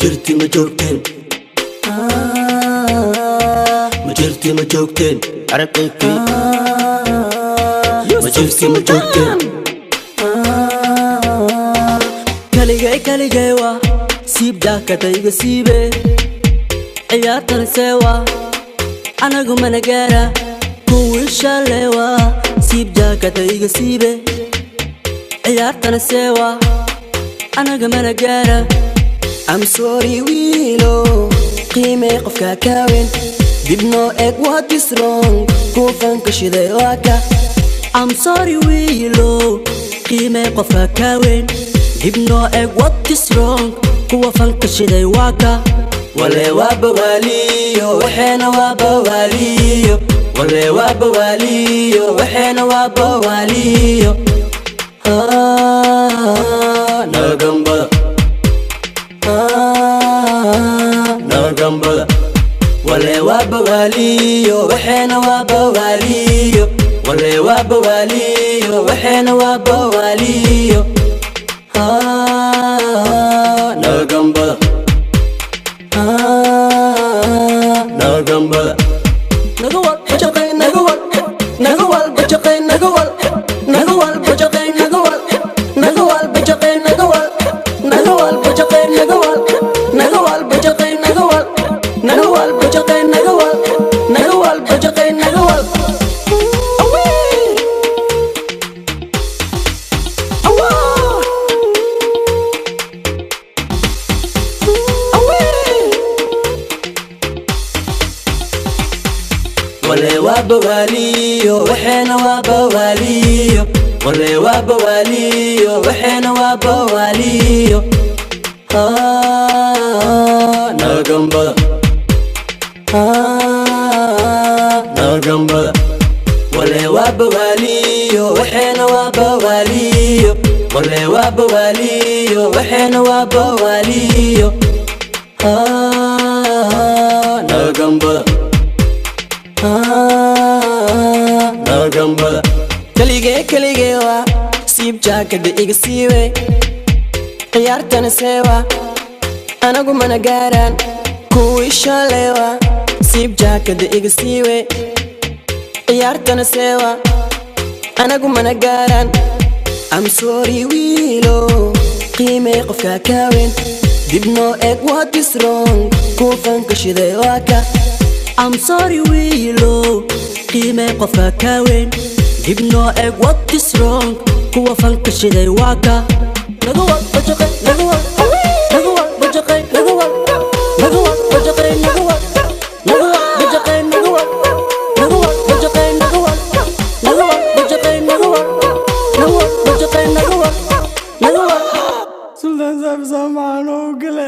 jirti ma joogteen ma jirti ma joogteen aragtay ma jirti ma joogteen kaligay waa siib daakadayga siibe ciyaartan seewa anagu mana gaara kuwii shalay waa siib daakadayga siibe ciyaartan seewa anaga mana gaara I'm sorry wiilo qiimay qofka kaawen dibno eeg what is wrong kufanka shiday waaka I'm sorry wiilo qiimay qofka kaawen dibno eeg what is wrong kufanka shiday waaka wale waaba waliyo waxena waaba waliyo wale waaba waliyo waxena waaba waliyo nagambada nagambada wale waaba waliyo waxena waaba waliyo wale waaba waliyo waxena waaba waliyo nagambada nagambada nagawal bajaqay nagawal nagawal bajaqay nagawal nagawal bajaqay nagawal nagawal bajaqay nagawal nagawal bajaqay nagawal nagawal bajaqay nagawal nagawal bajaqay nagawal nagawal bajaqay nagawal wale waaba waliyo waxena waaba waliyo wale waaba waliyo waxena waaba waliyo nagambada nagambada wale waaba waliyo waxena waaba waliyo wale waaba waliyo waxena waaba waliyo nagambada nagambada kaligay waa siib jaakada iga siibe ciyaartana seewa anagu mana gaaraan kuwii shalay waa siib jaakada iga siibe ciyaartana seewa anagu mana gaaraan I'm sorry wiilo qiimay qofka kaawen dibno eeg what is wrong kufanka shiday waaka I'm sorry wiilo qiimay qofka kaawen dibno eeg what is wrong kuwa fanka shiday waaka nagawal bajaqay nagawal nagawal bajaqay nagawal nagawal bajaqay nagawal nagawal bajaqay nagawal nagawal bajaqay nagawal nagawal bajaqay nagawal nagawal bajaqay nagawal nagawal Sultan Saab Samaan oo gale